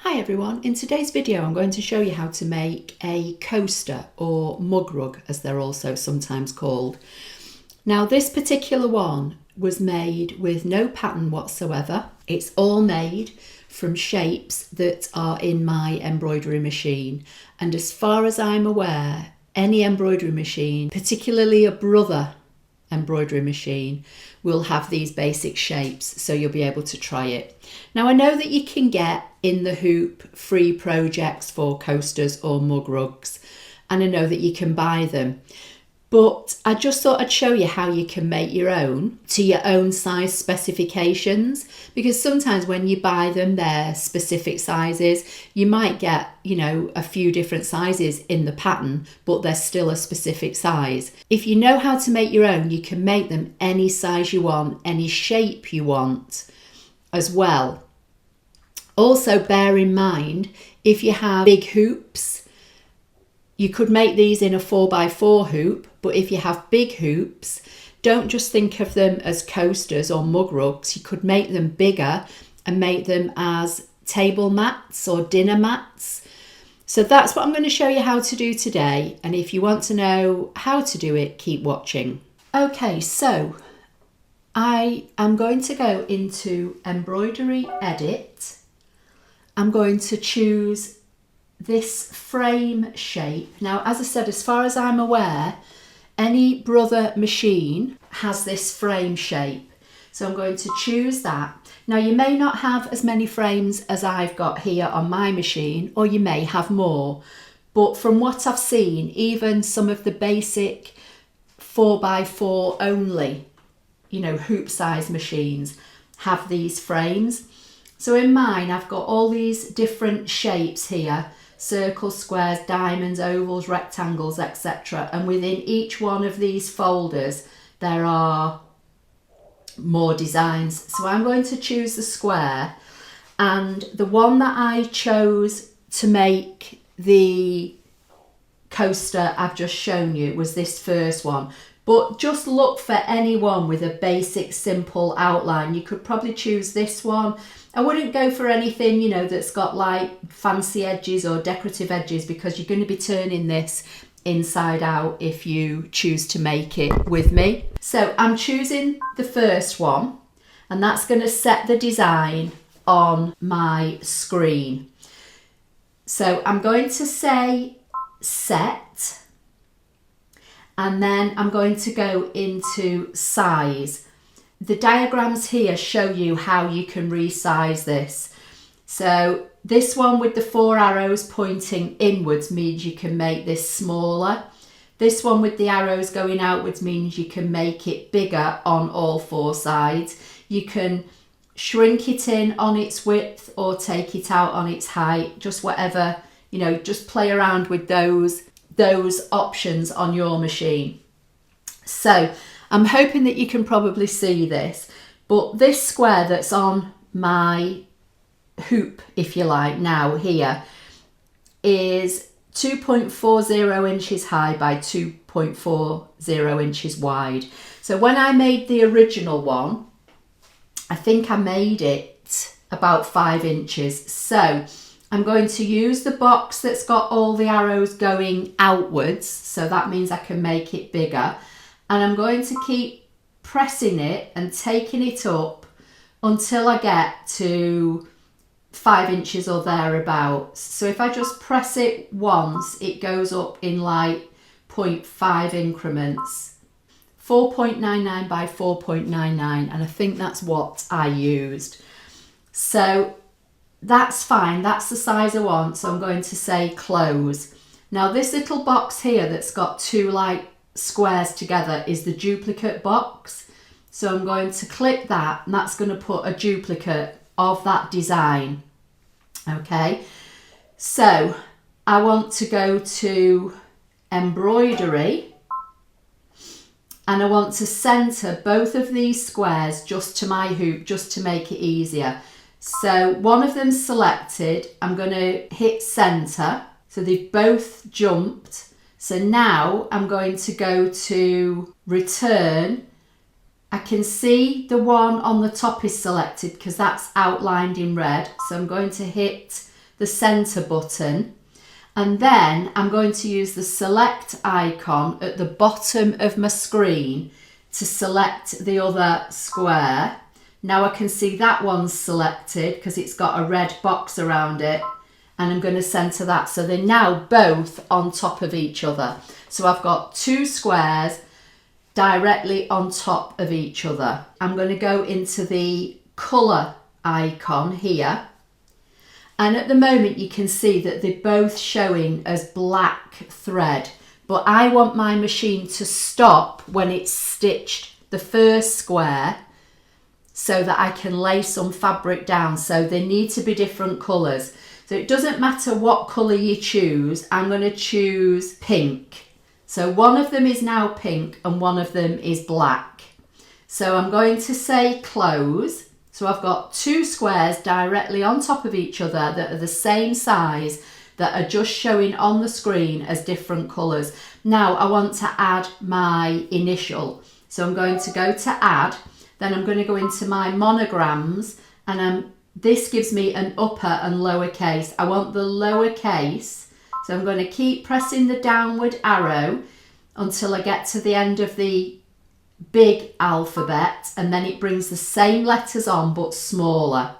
Hi everyone, in today's video I'm going to show you how to make a coaster or mug rug as they're also sometimes called. Now this particular one was made with no pattern whatsoever. It's all made from shapes that are in my embroidery machine, and as far as I'm aware any embroidery machine, particularly a Brother embroidery machine, will have these basic shapes, so you'll be able to try it. Now I know that you can get in the hoop free projects for coasters or mug rugs, and I know that you can buy them, but I just thought I'd show you how you can make your own to your own size specifications, because sometimes when you buy them they're specific sizes. You might get, a few different sizes in the pattern, but they're still a specific size. If you know how to make your own, you can make them any size you want, any shape you want as well. Also bear in mind, if you have big hoops, you could make these in a 4x4 hoop, but if you have big hoops, don't just think of them as coasters or mug rugs. You could make them bigger and make them as table mats or dinner mats. So that's what I'm going to show you how to do today, and if you want to know how to do it, keep watching. Okay, so I am going to go into Embroidery Edit. I'm going to choose this frame shape. Now, as I said, as far as I'm aware, any Brother machine has this frame shape. So I'm going to choose that. Now, you may not have as many frames as I've got here on my machine, or you may have more. But from what I've seen, even some of the basic 4x4 only, hoop size machines have these frames. So in mine, I've got all these different shapes here: circles, squares, diamonds, ovals, rectangles, etc. And within each one of these folders, there are more designs. So I'm going to choose the square, and the one that I chose to make the coaster I've just shown you was this first one. But just look for any one with a basic simple outline. You could probably choose this one. I wouldn't go for anything, that's got like fancy edges or decorative edges, because you're going to be turning this inside out if you choose to make it with me. So I'm choosing the first one, and that's going to set the design on my screen. So I'm going to say set, and then I'm going to go into size. The diagrams here show you how you can resize this. So this one with the 4 arrows pointing inwards means you can make this smaller. This one with the arrows going outwards means you can make it bigger on all 4 sides. You can shrink it in on its width or take it out on its height, just whatever, just play around with those options on your machine. So I'm hoping that you can probably see this, but this square that's on my hoop, if you like, now here, is 2.40 inches high by 2.40 inches wide. So when I made the original one, I think I made it about 5 inches. So I'm going to use the box that's got all the arrows going outwards, so that means I can make it bigger. And I'm going to keep pressing it and taking it up until I get to 5 inches or thereabouts. So if I just press it once, it goes up in like 0.5 increments. 4.99 by 4.99, and I think that's what I used. So that's fine, that's the size I want, so I'm going to say close. Now this little box here that's got 2 like squares together is the duplicate box. So I'm going to click that, and that's going to put a duplicate of that design. Okay, so I want to go to embroidery, and I want to center both of these squares just to my hoop, just to make it easier. So one of them selected, I'm going to hit center, so they've both jumped. So now I'm going to go to return. I can see the one on the top is selected because that's outlined in red. So I'm going to hit the center button, and then I'm going to use the select icon at the bottom of my screen to select the other square. Now I can see that one's selected because it's got a red box around it, and I'm going to center that. So they're now both on top of each other. So I've got two squares directly on top of each other. I'm going to go into the color icon here, and at the moment you can see that they're both showing as black thread, but I want my machine to stop when it's stitched the first square so that I can lay some fabric down. So they need to be different colors. So it doesn't matter what color you choose. I'm going to choose pink. So one of them is now pink and one of them is black. So I'm going to say close. So I've got two squares directly on top of each other that are the same size, that are just showing on the screen as different colours. Now I want to add my initial. So I'm going to go to add, then I'm going to go into my monograms, and this gives me an upper and lower case. I want the lower case, so I'm going to keep pressing the downward arrow until I get to the end of the big alphabet, and then it brings the same letters on but smaller.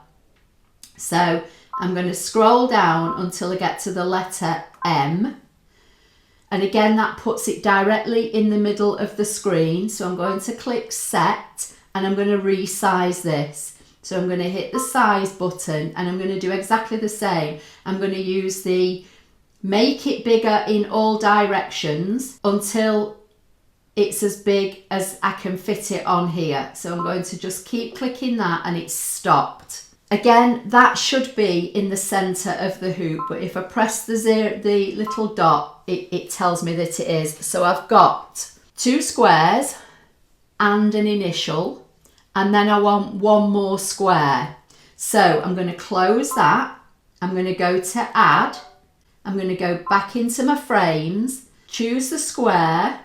So I'm going to scroll down until I get to the letter M, and again that puts it directly in the middle of the screen. So I'm going to click set, and I'm going to resize this. So I'm going to hit the size button, and I'm going to do exactly the same. I'm going to use the make it bigger in all directions until it's as big as I can fit it on here. So I'm going to just keep clicking that, and it's stopped. Again, that should be in the center of the hoop, but if I press the little dot, it tells me that it is. So I've got two squares and an initial, and then I want one more square. So I'm going to close that. I'm going to go to add. I'm going to go back into my frames, choose the square,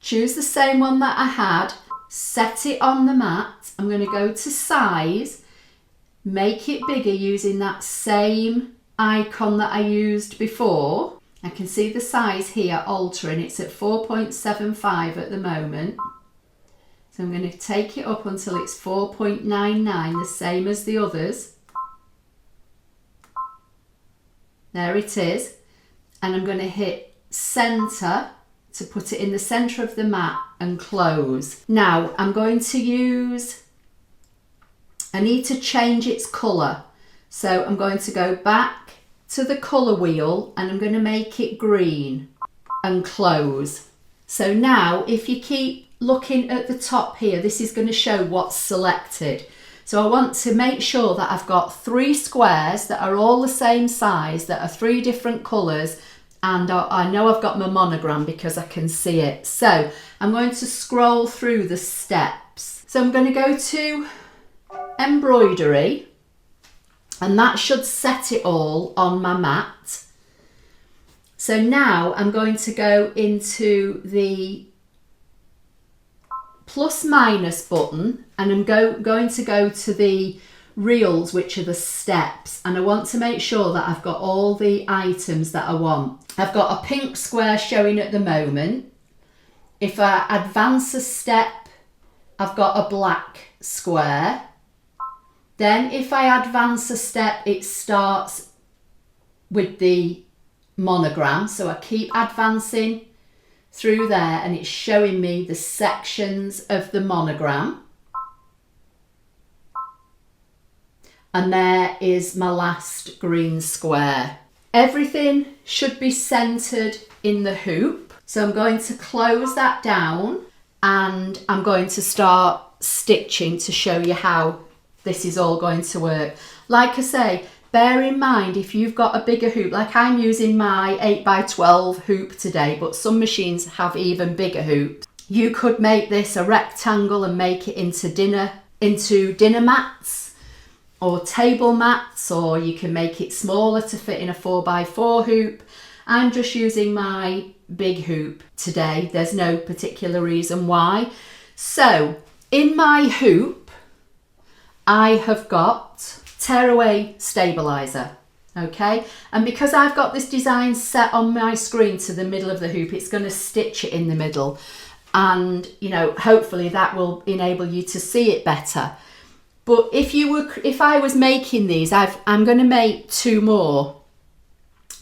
choose the same one that I had, set it on the mat. I'm going to go to size, make it bigger using that same icon that I used before. I can see the size here altering. It's at 4.75 at the moment. So I'm going to take it up until it's 4.99, the same as the others. There it is. And I'm going to hit center to put it in the center of the mat and close. Now I'm going to use, I need to change its color. So I'm going to go back to the color wheel, and I'm going to make it green and close. So now if you keep looking at the top here, this is going to show what's selected. So I want to make sure that I've got three squares that are all the same size, that are three different colors, and I know I've got my monogram because I can see it. So I'm going to scroll through the steps. So I'm going to go to embroidery, and that should set it all on my mat. So now I'm going to go into the plus minus button, and I'm going to go to the reels, which are the steps, and I want to make sure that I've got all the items that I want. I've got a pink square showing at the moment. If I advance a step, I've got a black square. Then if I advance a step, it starts with the monogram. So I keep advancing through there, and it's showing me the sections of the monogram. And there is my last green square. Everything should be centered in the hoop. So I'm going to close that down, and I'm going to start stitching to show you how this is all going to work. Like I say, bear in mind if you've got a bigger hoop, like I'm using my 8x12 hoop today, but some machines have even bigger hoops. You could make this a rectangle and make it into dinner mats or table mats, or you can make it smaller to fit in a 4x4 hoop. I'm just using my big hoop today. There's no particular reason why. So in my hoop, I have got tearaway stabilizer. Okay, and because I've got this design set on my screen to the middle of the hoop, it's going to stitch it in the middle, and you know, hopefully that will enable you to see it better. But if I was making these, I'm going to make 2 more,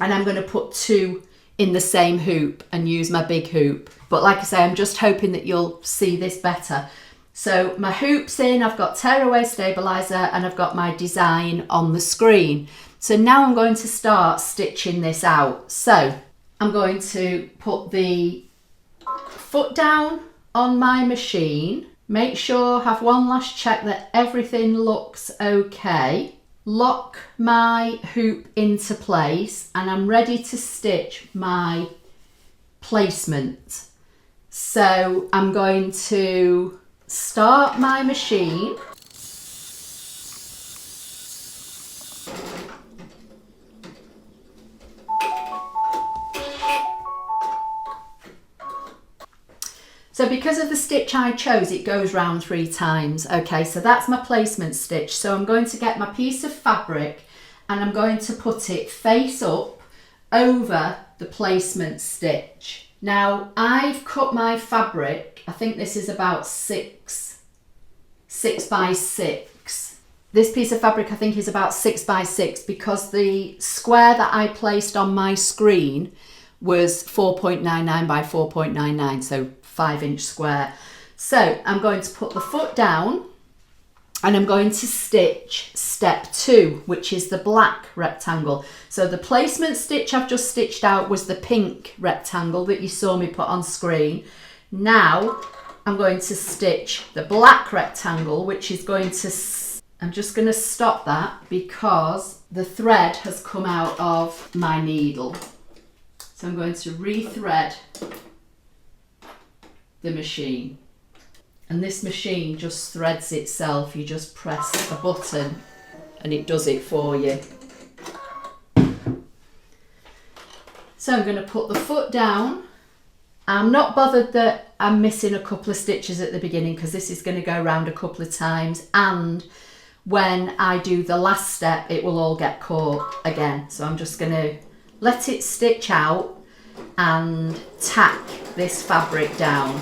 and I'm going to put 2 in the same hoop and use my big hoop. But like I say, I'm just hoping that you'll see this better. So my hoop's in, I've got tearaway stabilizer, and I've got my design on the screen. So now I'm going to start stitching this out. So I'm going to put the foot down on my machine, make sure, have one last check that everything looks okay, lock my hoop into place, and I'm ready to stitch my placement. So I'm going to start my machine. So because of the stitch I chose, it goes round 3 times. Okay, so that's my placement stitch. So I'm going to get my piece of fabric and I'm going to put it face up over the placement stitch. Now I've cut my fabric, I think this is about 6 by 6. This piece of fabric I think is about 6 by 6 because the square that I placed on my screen was 4.99 by 4.99, so 5-inch square. So I'm going to put the foot down and I'm going to stitch step 2, which is the black rectangle. So the placement stitch I've just stitched out was the pink rectangle that you saw me put on screen. Now I'm going to stitch the black rectangle, which is going to, I'm just going to stop that because the thread has come out of my needle. So I'm going to rethread the machine, and this machine just threads itself. You just press a button and it does it for you. So I'm going to put the foot down. I'm not bothered that I'm missing a couple of stitches at the beginning because this is going to go around a couple of times, and when I do the last step it will all get caught again. So I'm just going to let it stitch out and tack this fabric down.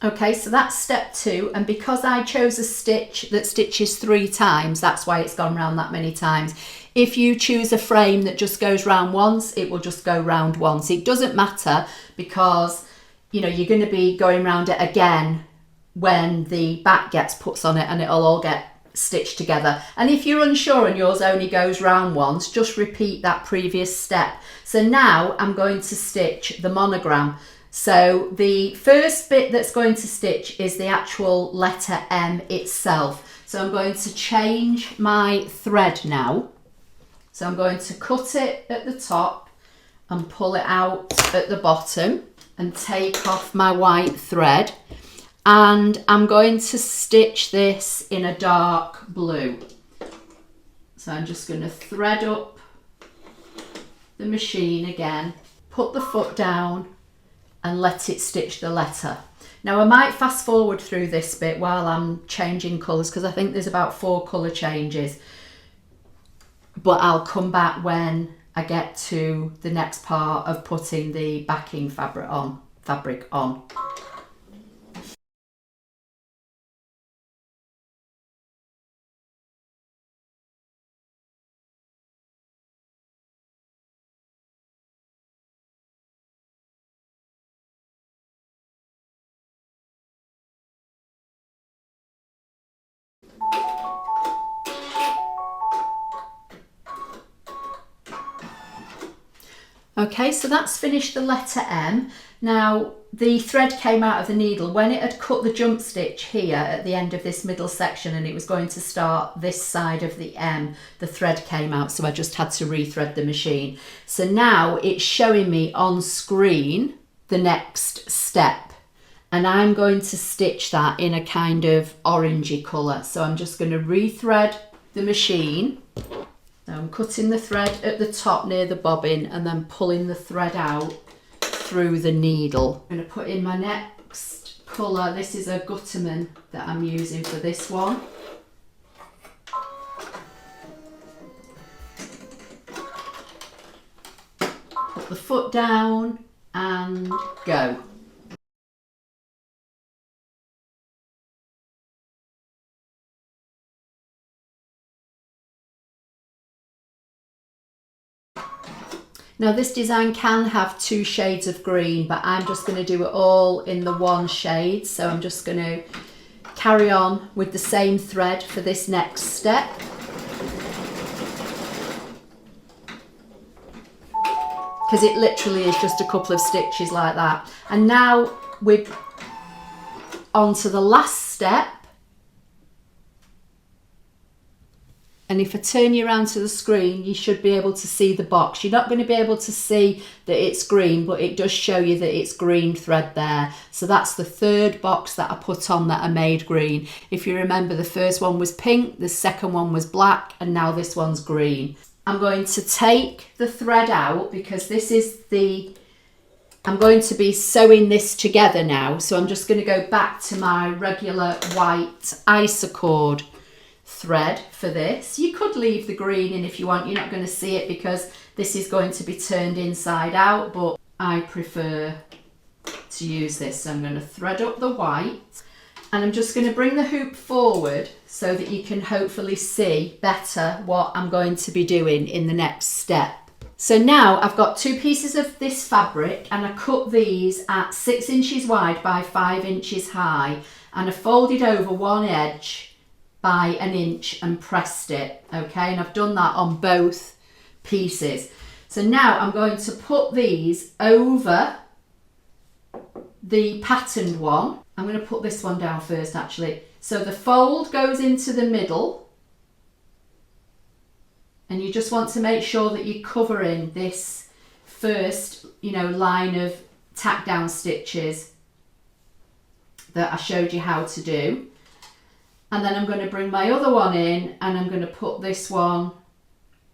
Okay, so that's step 2, and because I chose a stitch that stitches 3 times, that's why it's gone round that many times. If you choose a frame that just goes round once, it will just go round once. It doesn't matter because, you know, you're going to be going round it again when the back gets put on it, and it'll all get stitched together. And if you're unsure and yours only goes round once, just repeat that previous step. So now I'm going to stitch the monogram. So the first bit that's going to stitch is the actual letter M itself. So I'm going to change my thread now. So I'm going to cut it at the top and pull it out at the bottom and take off my white thread. And I'm going to stitch this in a dark blue. So I'm just going to thread up the machine again, put the foot down and let it stitch the letter. Now I might fast forward through this bit while I'm changing colours because I think there's about 4 colour changes, but I'll come back when I get to the next part of putting the backing fabric on. Okay, so that's finished the letter M. Now the thread came out of the needle when it had cut the jump stitch here at the end of this middle section, and it was going to start this side of the M. The thread came out, so I just had to rethread the machine. So now it's showing me on screen the next step, and I'm going to stitch that in a kind of orangey colour. So I'm just going to rethread the machine. So I'm cutting the thread at the top near the bobbin and then pulling the thread out through the needle. I'm going to put in my next colour. This is a Gutterman that I'm using for this one. Put the foot down and go. Now this design can have 2 shades of green, but I'm just going to do it all in the one shade. So I'm just going to carry on with the same thread for this next step. Because it literally is just a couple of stitches like that. And now we're on to the last step. And if I turn you around to the screen, you should be able to see the box. You're not going to be able to see that it's green, but it does show you that it's green thread there. So that's the 3rd box that I put on that I made green. If you remember, the first one was pink, the second one was black, and now this one's green. I'm going to take the thread out because this is I'm going to be sewing this together now. So I'm just going to go back to my regular white Isacord thread for this. You could leave the green in if you want. You're not going to see it because this is going to be turned inside out, but I prefer to use this. So I'm going to thread up the white and I'm just going to bring the hoop forward so that you can hopefully see better what I'm going to be doing in the next step. So now I've got 2 pieces of this fabric and I cut these at 6 inches wide by 5 inches high, and I folded over one edge by 1 inch and pressed it, okay? And I've done that on both pieces. So now I'm going to put these over the patterned one. I'm going to put this one down first actually. So the fold goes into the middle and you just want to make sure that you're covering this first, line of tack down stitches that I showed you how to do. And then I'm going to bring my other one in and I'm going to put this one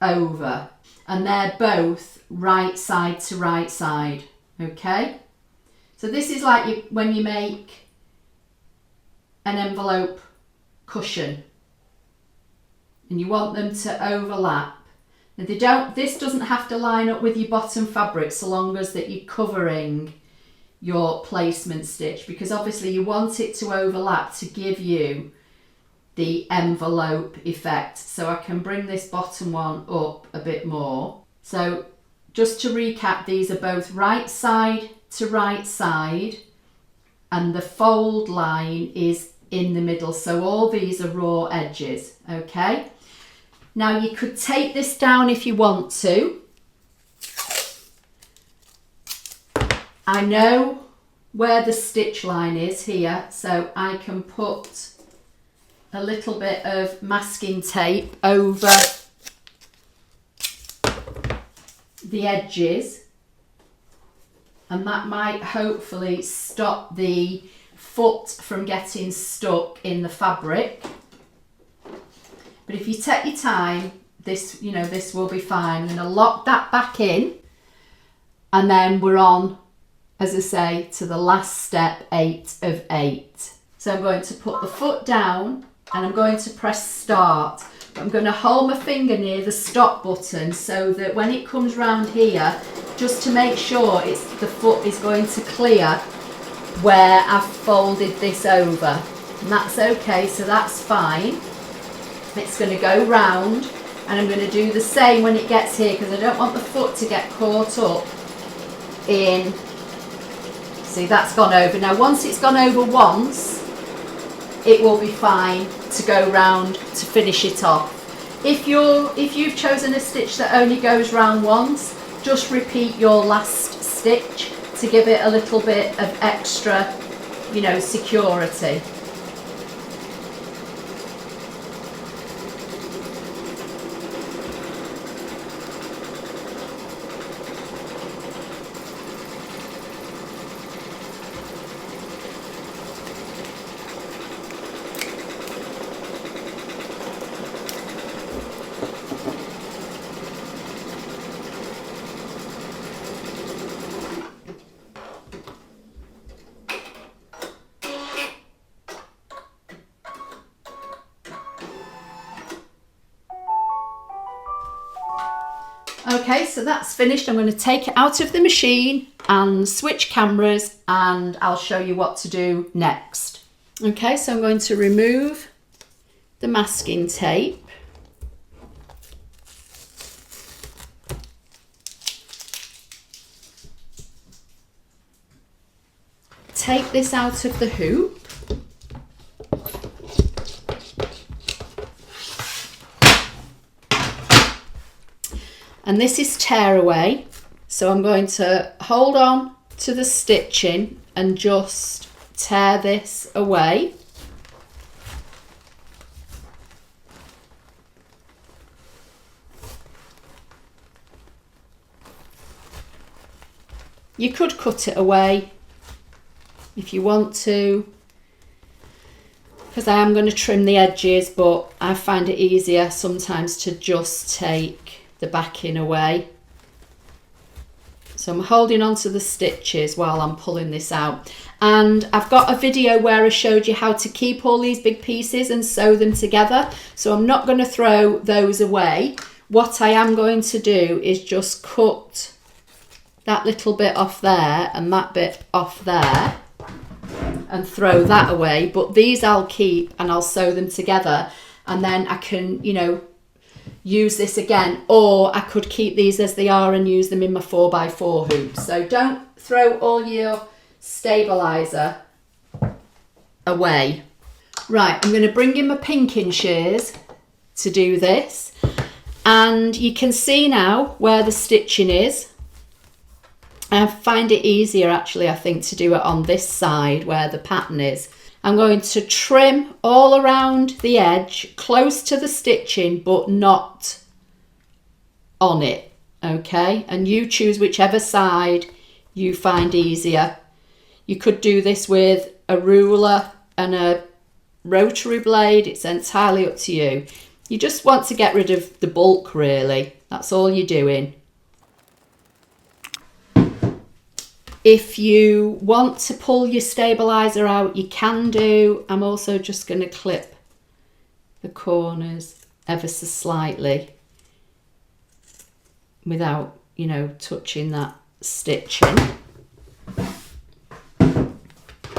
over. And they're both right side to right side, okay? So this is like when you make an envelope cushion and you want them to overlap. Now this doesn't have to line up with your bottom fabric so long as that you're covering your placement stitch, because obviously you want it to overlap to give you the envelope effect. So I can bring this bottom one up a bit more. So just to recap, these are both right side to right side and the fold line is in the middle. So all these are raw edges, okay? Now you could take this down if you want to. I know where the stitch line is here, so I can put a little bit of masking tape over the edges, and that might hopefully stop the foot from getting stuck in the fabric. But if you take your time, this will be fine. I'm going to lock that back in and then we're on, as I say, to the last step, 8 of 8. So I'm going to put the foot down and I'm going to press start. I'm going to hold my finger near the stop button so that when it comes round here, just to make sure the foot is going to clear where I've folded this over. And that's okay, so that's fine. It's going to go round and I'm going to do the same when it gets here because I don't want the foot to get caught up in. See, that's gone over. Now once it's gone over once, it will be fine to go round to finish it off. If you've chosen a stitch that only goes round once, just repeat your last stitch to give it a little bit of extra, security. Okay, so that's finished. I'm going to take it out of the machine and switch cameras, and I'll show you what to do next. Okay, so I'm going to remove the masking tape. Take this out of the hoop. And this is tear away. So I'm going to hold on to the stitching and just tear this away. You could cut it away if you want to, because I am going to trim the edges, but I find it easier sometimes to just take the backing away. So I'm holding on to the stitches while I'm pulling this out. And I've got a video where I showed you how to keep all these big pieces and sew them together. So I'm not going to throw those away. What I am going to do is just cut that little bit off there and that bit off there and throw that away, but these I'll keep and I'll sew them together, and then I can, you know, use this again, or I could keep these as they are and use them in my 4x4 hoops. So don't throw all your stabilizer away. Right, I'm going to bring in my pinking shears to do this, and you can see now where the stitching is. I find it easier actually, I think, to do it on this side where the pattern is. I'm going to trim all around the edge close to the stitching but not on it, okay? And you choose whichever side you find easier. You could do this with a ruler and a rotary blade, it's entirely up to you. You just want to get rid of the bulk really, that's all you're doing. If you want to pull your stabilizer out, you can do. I'm also just going to clip the corners ever so slightly without, you know, touching that stitching.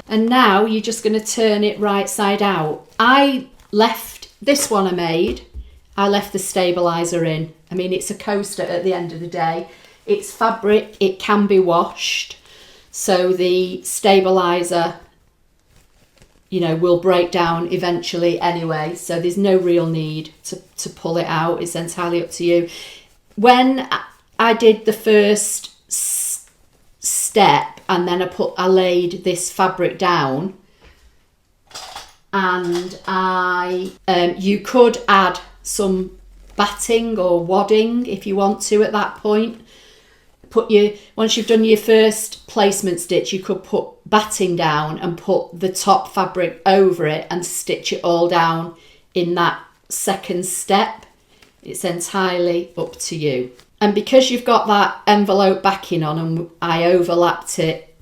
And now you're just going to turn it right side out. I left this one I left the stabilizer in. I mean, it's a coaster at the end of the day. It's fabric, it can be washed. So the stabilizer, you know, will break down eventually anyway. So there's no real need to pull it out. It's entirely up to you. When I did the first step and then I laid this fabric down, and you could add some batting or wadding if you want to at that point. Once you've done your first placement stitch, you could put batting down and put the top fabric over it and stitch it all down in that second step. It's entirely up to you. And because you've got that envelope backing on and I overlapped it,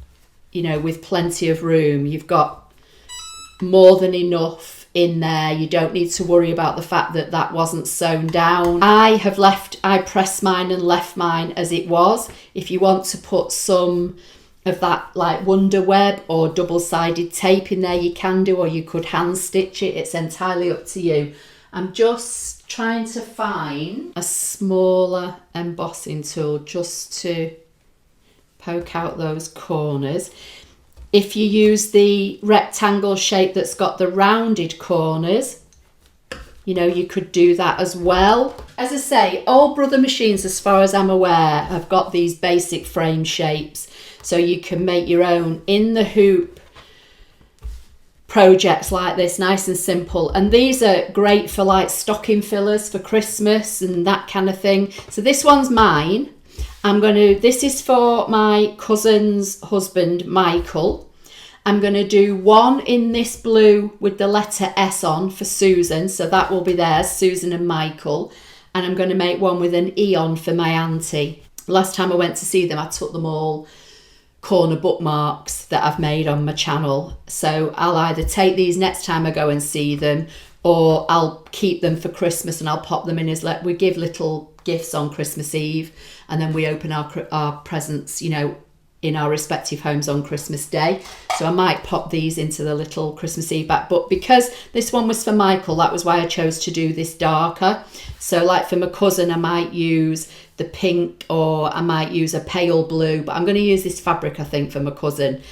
you know, with plenty of room, you've got more than enough in there. You don't need to worry about the fact that that wasn't sewn down. I pressed mine and left mine as it was. If you want to put some of that like Wonder Web or double-sided tape in there, you can do, or you could hand stitch it. It's entirely up to you. I'm just trying to find a smaller embossing tool just to poke out those corners. If you use the rectangle shape that's got the rounded corners, you know, you could do that as well. As I say, all Brother machines, as far as I'm aware, have got these basic frame shapes. So you can make your own in the hoop projects like this, nice and simple. And these are great for like stocking fillers for Christmas and that kind of thing. So this one's mine. This is for my cousin's husband, Michael. I'm going to do one in this blue with the letter S on for Susan. So that will be theirs, Susan and Michael. And I'm going to make one with an E on for my auntie. Last time I went to see them, I took them all corner bookmarks that I've made on my channel. So I'll either take these next time I go and see them, or I'll keep them for Christmas and I'll pop them in as we give little gifts on Christmas Eve, and then we open our presents, you know, in our respective homes on Christmas Day. So I might pop these into the little Christmas Eve bag, but because this one was for Michael, that was why I chose to do this darker. So like for my cousin, I might use the pink, or I might use a pale blue, but I'm going to use this fabric, I think, for my cousin.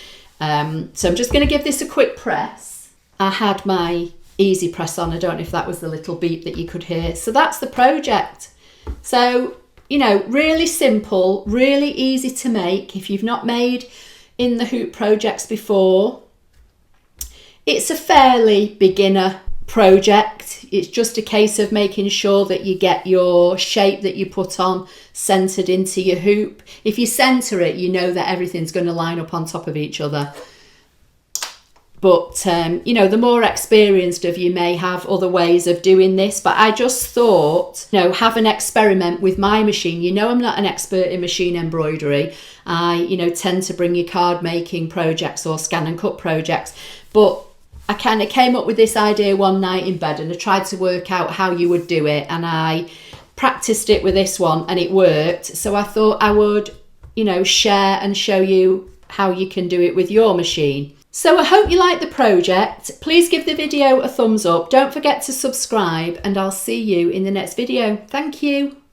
So I'm just going to give this a quick press. I had my easy press on. I don't know if that was the little beep that you could hear. So that's the project. So, you know, really simple, really easy to make. If you've not made in the hoop projects before, it's a fairly beginner project. It's just a case of making sure that you get your shape that you put on centered into your hoop. If you center it, you know that everything's going to line up on top of each other. But, you know, the more experienced of you may have other ways of doing this. But I just thought, you know, have an experiment with my machine. You know, I'm not an expert in machine embroidery. I, you know, tend to bring you card making projects or scan and cut projects. But I kind of came up with this idea one night in bed, and I tried to work out how you would do it. And I practiced it with this one and it worked. So I thought I would, you know, share and show you how you can do it with your machine. So I hope you like the project. Please give the video a thumbs up. Don't forget to subscribe, and I'll see you in the next video. Thank you.